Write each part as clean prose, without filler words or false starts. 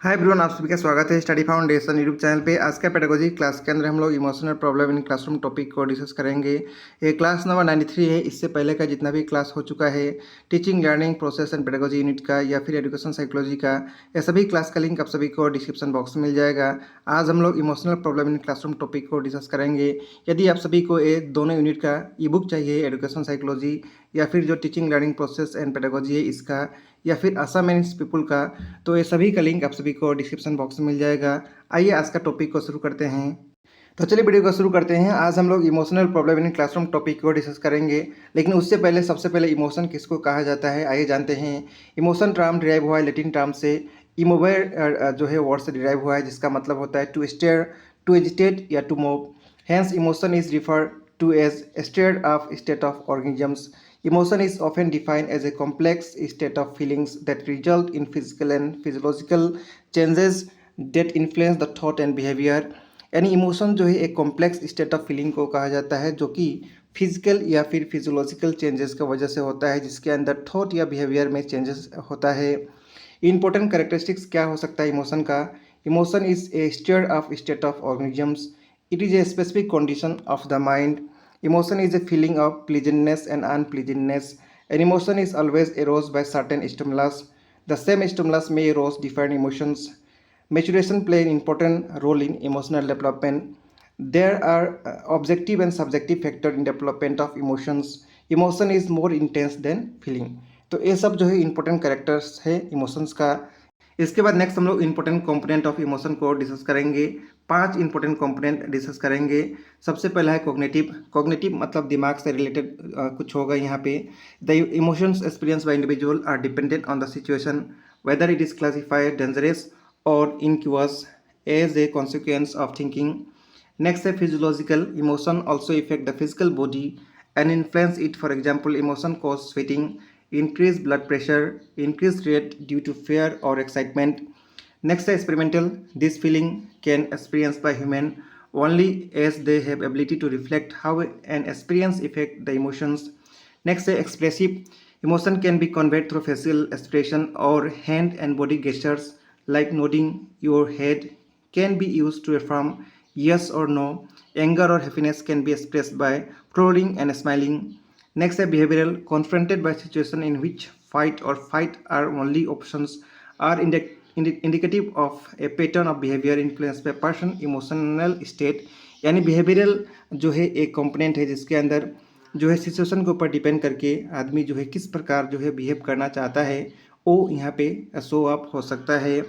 Hi everyone, आप सभी का स्वागत है स्टडी फाउंडेशन यूट्यूब चैनल पे। आज का पेडागोजी क्लास के अंदर हम लोग emotional problem in classroom topic को डिस्कस करेंगे। ये क्लास नंबर 93 है। इससे पहले का जितना भी क्लास हो चुका है teaching learning process and pedagogy unit का या फिर एजुकेशन साइकोलॉजी का, ये सभी क्लास का लिंक आप सभी को डिस्क्रिप्शन बॉक्स में मिल जाएगा। आज हम लोग emotional problem in classroom topic को डिस्कस करेंगे। यदि आप सभी को ये दोनों यूनिट का ई बुक चाहिए, एजुकेशन साइकोलॉजी या फिर जो teaching learning process and pedagogy है इसका, या फिर असाइनमेंट्स पीपल का, तो ये सभी का लिंक आप सभी को डिस्क्रिप्शन बॉक्स में मिल जाएगा। आइए आज का टॉपिक को शुरू करते हैं। तो चलिए वीडियो को शुरू करते हैं। आज हम लोग emotional problem in classroom topic को डिस्कस करेंगे, लेकिन उससे पहले सबसे पहले इमोशन किसको कहा जाता है आइए जानते हैं। इमोशन टर्म डिराइव हुआ है लैटिन टर्म से। इमोवेर जो है वर्ड से डिराइव हुआ है, जिसका मतलब होता है टू स्टेयर, टू एजिटेट या to move. Hence emotion is refer to as state of organisms. Emotion is often defined as a complex state of feelings that result in physical and physiological changes that influence the thought and behavior. यानी emotion जो है एक complex state of feeling को कहा जाता है, जो कि फिजिकल या फिर फिजियोलॉजिकल चेंजेस की वजह से होता है, जिसके अंदर थॉट या बिहेवियर में चेंजेस होता है। इंपॉर्टेंट कैरेक्टरिस्टिक्स क्या हो सकता है इमोशन का? Emotion is a state of organisms. It is a specific condition of the mind. Emotion is a feeling of pleasantness and unpleasantness. An emotion is always aroused by certain stimulus. The same stimulus may arouse different emotions. Maturation play an important role in emotional development. There are objective and subjective factors in development of emotions. Emotion is more intense than feeling. तो ये सब जो है important characters है emotions का। इसके बाद next हम लोग इंपॉर्टेंट कंपोनेंट ऑफ इमोशन को डिस्कस करेंगे। 5 इंपॉर्टेंट कंपोनेंट डिस्कस करेंगे। सबसे पहला है कॉग्निटिव। कॉग्निटिव मतलब दिमाग से रिलेटेड कुछ होगा यहाँ पे। The emotions experience by individual are dependent on the situation whether it is classified dangerous और innocuous as a consequence of thinking. Next है physiological. Emotion also effect the physical body and influence it. For example emotion cause sweating, increased blood pressure, increased rate due to fear or excitement. Next is experimental. This feeling can experienced by human only as they have ability to reflect how an experience affect the emotions. Next is expressive. Emotion can be conveyed through facial expression or hand and body gestures like nodding your head can be used to affirm yes or no. Anger or happiness can be expressed by frowning and smiling. Next is behavioral. Confronted by situation in which fight or fight are only options are indicative of a pattern of behavior influenced by person emotional state. यानी behavioral जो है एक component है, जिसके अंदर जो है situation के ऊपर डिपेंड करके आदमी जो है किस प्रकार जो है बिहेव करना चाहता है वो यहाँ पे शो अप हो सकता है।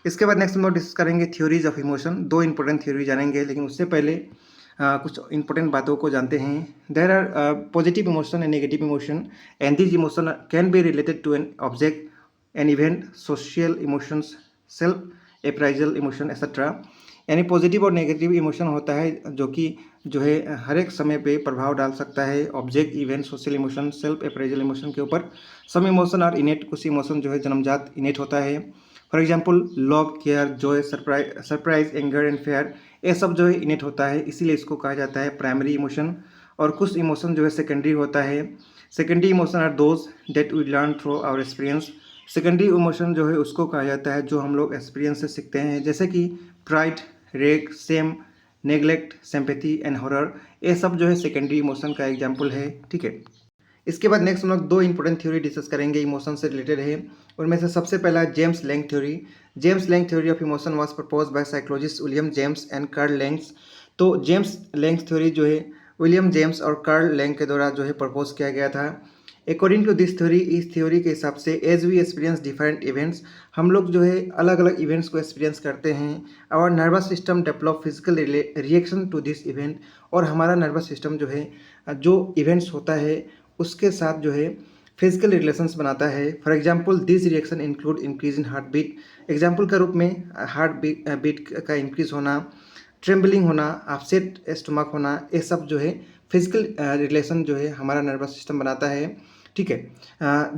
इसके बाद नेक्स्ट हम लोग डिस्कस करेंगे theories of emotion. 2 important theory जानेंगे, लेकिन उससे पहले कुछ इंपॉर्टेंट बातों को जानते हैं। There are positive emotion and negative emotion and this emotion can be related to an object, an event, social emotions, self appraisal emotion etcetera. यानी पॉजिटिव और नेगेटिव इमोशन होता है जो कि जो है हर एक समय पे प्रभाव डाल सकता है object, event, social emotion, self appraisal emotion के ऊपर। सम इमोशन आर इनेट। कुछ इमोशन जो है जन्मजात इनेट होता है। For example love, care, Joy, surprise, anger and fair, ये सब जो है इनेट होता है, इसीलिए इसको कहा जाता है प्राइमरी इमोशन। और कुछ इमोशन जो है सेकेंडरी होता है। Secondary emotion are those that we learn through our experience. Secondary emotion जो है उसको कहा जाता है जो हम लोग एक्सपीरियंस से सीखते हैं, जैसे कि प्राइड, रेग, same, neglect, sympathy and horror, ये सब जो है सेकेंडरी इमोशन का एग्जाम्पल है। ठीक है, इसके बाद नेक्स्ट हम लोग 2 इंपॉर्टेंट थ्योरी डिस्कस करेंगे इमोशन से रिलेटेड है। उनमें से सबसे पहला James Lange theory. James Lange theory of emotion was propose by psychologist William James and Carl Lange's. तो जेम्स लैंग थ्योरी जो है विलियम जेम्स और कार्ल लैंग के द्वारा जो है प्रपोज किया गया था। अकॉर्डिंग टू दिस थ्योरी, इस थ्योरी के हिसाब से as we experience different events, हम लोग जो है अलग अलग इवेंट्स को एक्सपीरियंस करते हैं। Our nervous system develop physical reaction to this event, और हमारा नर्वस सिस्टम जो है जो इवेंट्स होता है उसके साथ जो है फिजिकल रिलेशंस बनाता है। For example this reaction include increase in heart beat. Example के रूप में हार्ट बीट का इंक्रीज होना, ट्रेम्बलिंग होना, अपसेट स्टमक होना, ये सब जो है फिजिकल रिलेशन जो है हमारा नर्वस सिस्टम बनाता है। ठीक है,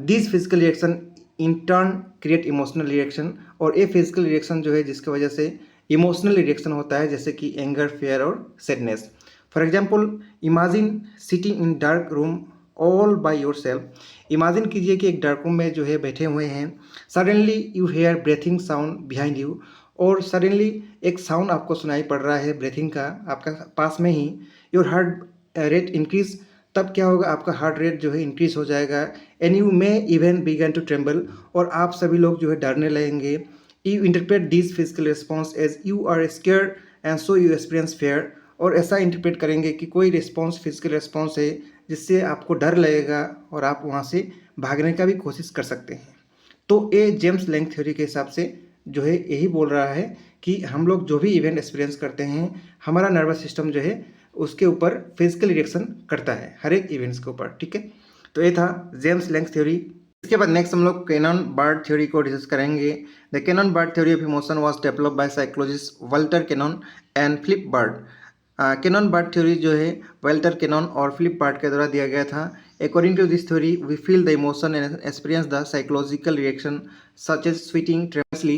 this physical reaction in turn create emotional reaction, और ये फिजिकल रिएक्शन जो है जिसकी वजह से इमोशनल रिएक्शन होता है, जैसे कि एंगर, फेयर और sadness. For example imagine sitting in dark room all by your self. Imagine कीजिए कि एक डार्क रूम में जो है बैठे हुए हैं, suddenly you hear breathing sound behind you, और सडनली एक साउंड आपको सुनाई पड़ रहा है ब्रेथिंग का आपका पास में ही। योर हार्ट रेट इंक्रीज, तब क्या होगा, आपका हार्ट रेट जो है इंक्रीज हो जाएगा। And you may even begin to tremble, और आप सभी लोग जो है डरने लगेंगे। You interpret this physical response as you are scared and so you experience fear, और ऐसा इंटरप्रेट करेंगे कि कोई रिस्पॉन्स फिजिकल रिस्पॉन्स है जिससे आपको डर लगेगा और आप वहाँ से भागने का भी कोशिश कर सकते हैं। तो ये जेम्स लैंग थ्योरी के हिसाब से जो है यही बोल रहा है कि हम लोग जो भी इवेंट एक्सपीरियंस करते हैं, हमारा नर्वस सिस्टम जो है उसके ऊपर फिजिकल रिएक्शन करता है हर एक इवेंट्स के ऊपर, ठीक है। तो ये था जेम्स लैंग थ्योरी। इसके बाद नेक्स्ट हम लोग कैनन बार्ड थ्योरी को डिस्कस करेंगे। The Cannon Bard theory of emotion was developed by psychologist Walter Cannon and Philip Bard. Cannon Bard theory जो है वाल्टर कैनन और फिलिप बार्ड के द्वारा दिया गया था। According to this theory we feel the emotion and experience the psychological reaction such as sweating tremors.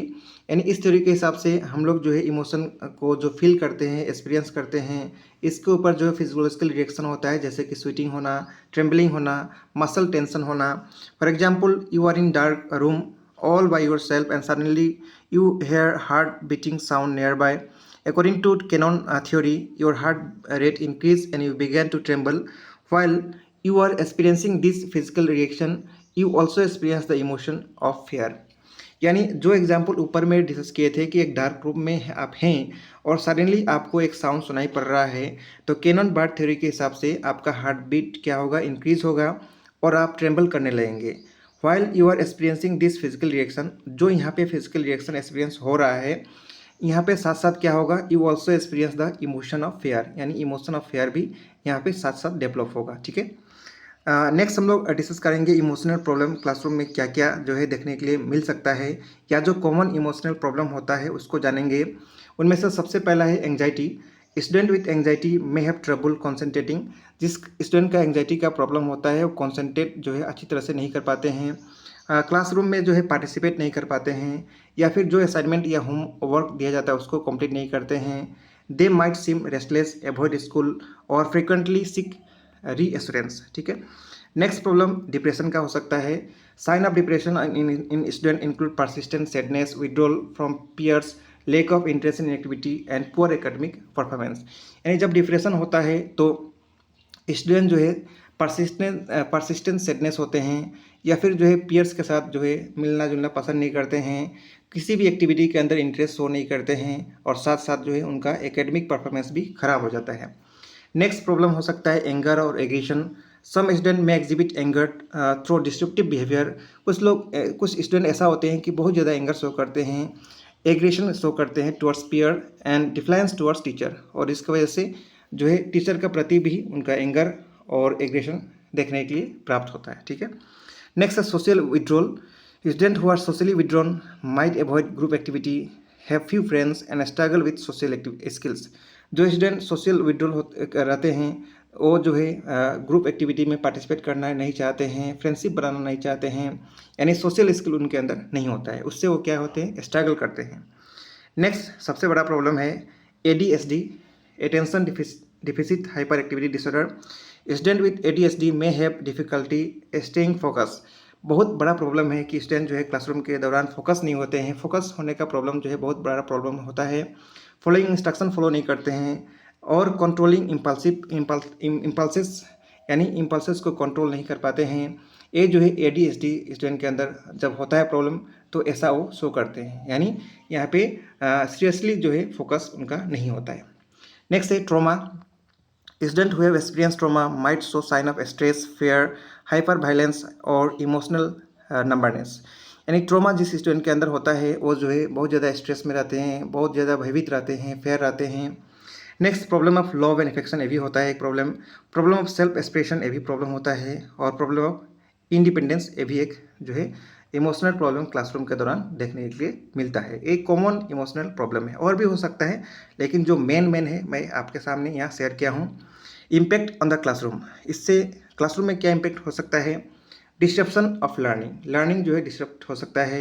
यानी इस थ्योरी के हिसाब से हम लोग जो है इमोशन को जो फील करते हैं, एक्सपीरियंस करते हैं, इसके ऊपर जो है फिजियोलॉजिकल रिएक्शन होता है, जैसे कि स्वीटिंग होना, ट्रेम्बलिंग होना, मसल टेंशन होना। For example, you are in dark room all by yourself and suddenly you hear heart beating sound nearby. According to canon theory, your heart rate increase and you begin to tremble. While you are experiencing this physical reaction, you also experience the emotion of fear. यानी जो example ऊपर में discuss किए थे कि एक dark room में आप हैं और सडनली आपको एक साउंड सुनाई पड़ रहा है, तो कैनन बार्ड थ्योरी के हिसाब से आपका हार्ट बीट क्या होगा, इंक्रीज होगा और आप ट्रेम्बल करने लगेंगे। While you are experiencing this physical reaction, जो यहाँ पे फिजिकल रिएक्शन एक्सपीरियंस हो रहा है, यहाँ पे साथ साथ क्या होगा, you also experience the emotion of fair, यानी इमोशन ऑफ फेयर भी यहाँ पे साथ साथ डेवलप होगा, ठीक है। नेक्स्ट हम लोग डिस्कस करेंगे इमोशनल प्रॉब्लम क्लासरूम में क्या क्या जो है देखने के लिए मिल सकता है, या जो कॉमन इमोशनल प्रॉब्लम होता है उसको जानेंगे। उनमें से सबसे पहला है anxiety. Student with anxiety may have trouble concentrating. जिस स्टूडेंट का एंग्जाइटी का प्रॉब्लम होता है वो कॉन्सेंट्रेट जो है अच्छी तरह से नहीं कर पाते हैं, क्लासरूम में जो है पार्टिसिपेट नहीं कर पाते हैं, या फिर जो असाइनमेंट या होमवर्क दिया जाता है उसको कंप्लीट नहीं करते हैं। They might seem restless, avoid school और फ्रिक्वेंटली सीक रीएश्योरेंस, ठीक है। नेक्स्ट प्रॉब्लम डिप्रेशन का हो सकता है। Sign of depression in student include persistent sadness, withdrawal from peers, lack of interest in activity and poor academic performance. यानी जब depression होता है तो स्टूडेंट जो है परसिस्टेंट सैडनेस होते हैं, या फिर जो है पीयर्स के साथ जो है मिलना जुलना पसंद नहीं करते हैं, किसी भी एक्टिविटी के अंदर इंटरेस्ट शो नहीं करते हैं, और साथ साथ जो है उनका एकेडमिक परफॉर्मेंस भी खराब हो जाता है। नेक्स्ट प्रॉब्लम हो सकता है एंगर और एग्रेशन। सम स्टूडेंट में exhibit anger through destructive behaviour. कुछ स्टूडेंट ऐसा होते हैं कि बहुत ज़्यादा एंगर शो करते हैं, एग्रेशन शो करते हैं towards peer and defiance towards teacher, और इसकी वजह से जो है टीचर का प्रति भी उनका एंगर और एग्रेशन देखने के लिए प्राप्त होता है, ठीक है। नेक्स्ट है social withdrawal. Student who are socially withdrawn might avoid group activity, have few friends and struggle with social skills. जो स्टूडेंट सोशल विड्रॉल रहते हैं वो जो है ग्रुप एक्टिविटी में पार्टिसिपेट करना नहीं चाहते हैं, फ्रेंडशिप बनाना नहीं चाहते हैं, यानी सोशल स्किल उनके अंदर नहीं होता है, उससे वो क्या होते हैं, स्ट्रगल करते हैं। नेक्स्ट सबसे बड़ा प्रॉब्लम है ADHD, attention deficit hyper activity disorder. Student with ADHD may have difficulty staying focus. बहुत बड़ा प्रॉब्लम है कि स्टूडेंट जो है क्लासरूम के दौरान फोकस नहीं होते हैं। फोकस होने का प्रॉब्लम जो है बहुत बड़ा प्रॉब्लम होता है। फॉलोइंग इंस्ट्रक्शन फॉलो नहीं करते हैं, और कंट्रोलिंग इम्पल्सेस, यानी इम्पल्सेस को कंट्रोल नहीं कर पाते हैं। ये जो है ADHD स्टूडेंट के अंदर जब होता है प्रॉब्लम तो ऐसा वो शो करते हैं, यानी यहाँ पे सीरियसली जो है फोकस उनका नहीं होता है। नेक्स्ट है trauma. Student who have experience trauma might show sign of stress, fear, hyper violence और इमोशनल नंबरनेस। यानी ट्रॉमा जिस स्टूडेंट के अंदर होता है वो जो है बहुत ज़्यादा स्ट्रेस में रहते हैं, बहुत ज़्यादा भयभीत रहते हैं, फेयर रहते हैं। Next problem of love and affection, ये भी होता है एक प्रॉब्लम ऑफ सेल्फ एक्सप्रेशन, ये भी प्रॉब्लम होता है, और प्रॉब्लम ऑफ इंडिपेंडेंस, ये भी एक जो है इमोशनल प्रॉब्लम क्लासरूम के दौरान देखने के लिए मिलता है। एक कॉमन इमोशनल प्रॉब्लम है, और भी हो सकता है, लेकिन जो मेन है मैं आपके सामने यहाँ शेयर किया हूँ। इम्पैक्ट ऑन द क्लासरूम, इससे क्लासरूम में क्या इम्पैक्ट हो सकता है। डिस्ट्रप्शन ऑफ लर्निंग जो है डिस्टर्ब हो सकता है।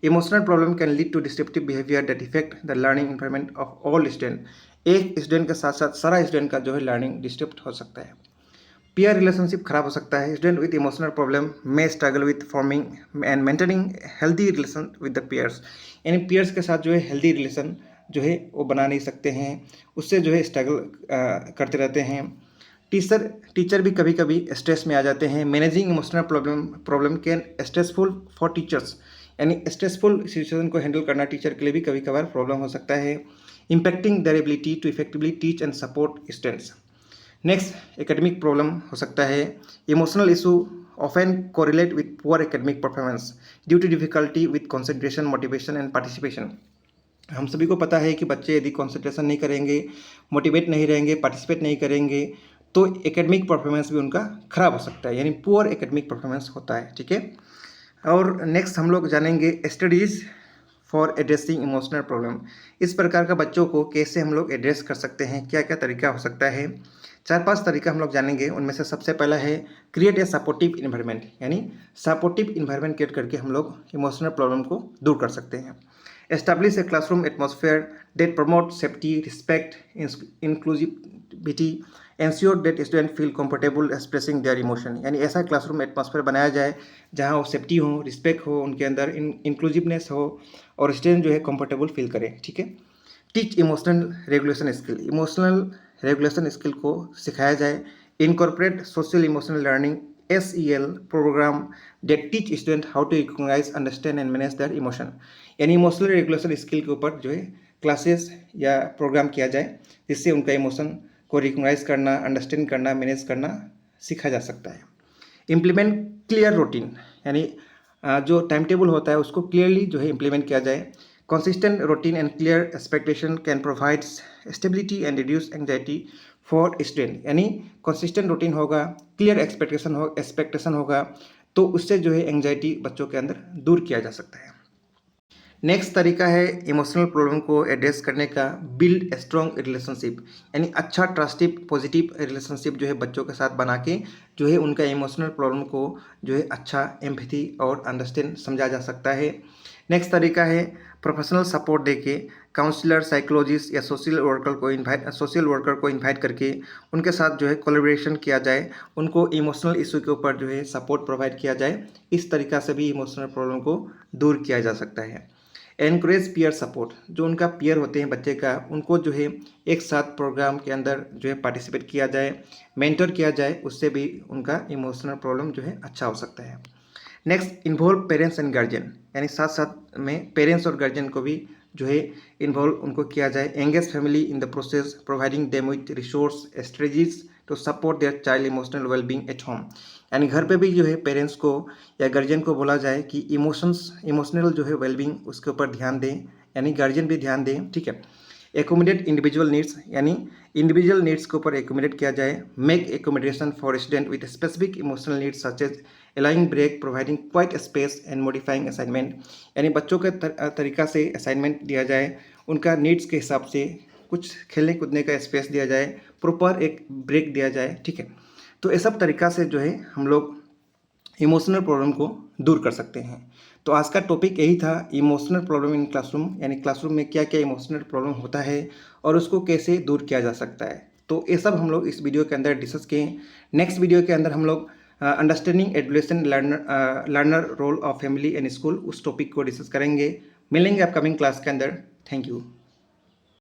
Emotional problem can lead to disruptive behaviour that effect the learning environment of all student. एक स्टूडेंट के साथ साथ सारा स्टूडेंट का जो है लर्निंग डिस्टर्ब हो सकता है। पीयर रिलेशनशिप खराब हो सकता है। Student with emotional problem may struggle with forming and maintaining healthy relation with the peers, यानी पीयर्स के साथ जो है हेल्दी रिलेशन जो है वो बना नहीं सकते हैं, उससे जो है स्ट्रगल करते रहते हैं। टीचर भी कभी कभी स्ट्रेस में आ जाते हैं। Managing emotional problem can stressful for teachers, यानी स्ट्रेसफुल सिचुएशन को हैंडल करना टीचर के लिए भी कभी कभार प्रॉब्लम हो सकता है। Impacting their ability to effectively teach and support students. Next academic problem हो सकता है। Emotional issue often correlate with poor academic performance due to difficulty with concentration, motivation and participation. हम सभी को पता है कि बच्चे यदि कॉन्सेंट्रेशन नहीं करेंगे, मोटिवेट नहीं रहेंगे, पार्टिसिपेट नहीं करेंगे, तो एकेडमिक परफॉर्मेंस भी उनका खराब हो सकता है, यानी पुअर एकेडमिक परफॉर्मेंस होता है। ठीक है, और नेक्स्ट हम लोग जानेंगे studies for addressing emotional problem. इस प्रकार का बच्चों को कैसे हम लोग एड्रेस कर सकते हैं, क्या क्या तरीका हो सकता है। 4-5 तरीका हम लोग जानेंगे। उनमें से सबसे पहला है क्रिएट ए सपोर्टिव इन्वायरमेंट, यानी सपोर्टिव इन्वायरमेंट क्रिएट करके हम लोग इमोशनल प्रॉब्लम को दूर कर सकते हैं। Establish a classroom atmosphere that promote safety, respect, inclusivity, ensure that student feel comfortable expressing there emotion, यानी ऐसा क्लासरूम एटमॉस्फेयर बनाया जाए जहाँ वो सेफ्टी हो, रिस्पेक्ट हो, उनके अंदर इंक्लूसिवनेस हो और स्टूडेंट जो है कंफर्टेबल फील करे। ठीक है। Teach emotional regulation skill, emotional regulation skill को सिखाया जाए। Incorporate social emotional learning SEL programme that teach student how to recognise, understand and manage their emotion, यानी इमोशनल रेगुलेशन स्किल के ऊपर जो है क्लासेस या प्रोग्राम किया जाए जिससे उनका इमोशन को रिकॉग्नाइज करना, अंडरस्टैंड करना, मैनेज करना सीखा जा सकता है। इम्प्लीमेंट क्लियर रूटीन, यानी जो टाइम टेबल होता है उसको क्लियरली जो है इम्प्लीमेंट किया जाए। Consistent routine and clear expectation can provide stability and reduce anxiety for student, यानी consistent routine होगा, clear expectation होगा, तो उससे जो है एंग्जाइटी बच्चों के अंदर दूर किया जा सकता है। नेक्स्ट तरीका है इमोशनल प्रॉब्लम को एड्रेस करने का, बिल्ड स्ट्रॉन्ग रिलेशनशिप, यानी अच्छा ट्रस्टिव पॉजिटिव रिलेशनशिप जो है बच्चों के साथ बना के जो है उनका इमोशनल प्रॉब्लम को जो है अच्छा एम्पैथी और अंडरस्टैंड समझा जा सकता है। नेक्स्ट तरीका है प्रोफेशनल सपोर्ट देके, काउंसलर, साइकोलॉजिस्ट या सोशल वर्कर को इन्वाइट करके उनके साथ जो है कोलैबोरेशन किया जाए, उनको इमोशनल इशू के ऊपर जो है सपोर्ट प्रोवाइड किया जाए। इस तरीका से भी इमोशनल प्रॉब्लम को दूर किया जा सकता है। एनकरेज पीयर सपोर्ट, जो उनका पीयर होते हैं बच्चे का, उनको जो है एक साथ प्रोग्राम के अंदर जो है पार्टिसिपेट किया जाए, मेंटर किया जाए, उससे भी उनका इमोशनल प्रॉब्लम जो है अच्छा हो सकता है। Next involve parents and guardian, यानी साथ साथ में पेरेंट्स और गार्जियन को भी जो है इन्वॉल्व उनको किया जाए। Engage family in the process, providing them with resource strategies to support their child emotional wellbeing at home, यानी घर पे भी जो है पेरेंट्स को या गार्जियन को बोला जाए कि इमोशनल जो है वेलबींग उसके ऊपर ध्यान दें, यानी गार्जियन भी ध्यान दें। ठीक है। एकोमोडेट इंडिविजुअल नीड्स, यानी इंडिविजुअल नीड्स के ऊपर एकोमोडेट किया जाए। Make accommodation for student with specific emotional needs such as allowing break, providing quiet space and modifying assignment, यानी बच्चों के तरीका से असाइनमेंट दिया जाए, उनका नीड्स के हिसाब से कुछ खेलने कूदने का स्पेस दिया जाए, प्रॉपर एक ब्रेक दिया जाए। ठीक है। तो ये सब तरीका से जो है हम लोग इमोशनल प्रॉब्लम को दूर कर सकते हैं। तो आज का टॉपिक यही था, इमोशनल प्रॉब्लम इन क्लासरूम, यानी क्लासरूम में क्या क्या इमोशनल प्रॉब्लम होता है और उसको कैसे दूर किया जा सकता है। तो ये सब हम लोग इस वीडियो के अंदर डिस्कस किए। नेक्स्ट वीडियो के अंदर हम लोग understanding adolescent learner role of family and school, उस टॉपिक को डिस्कस करेंगे। मिलेंगे अपकमिंग क्लास के अंदर। Thank you.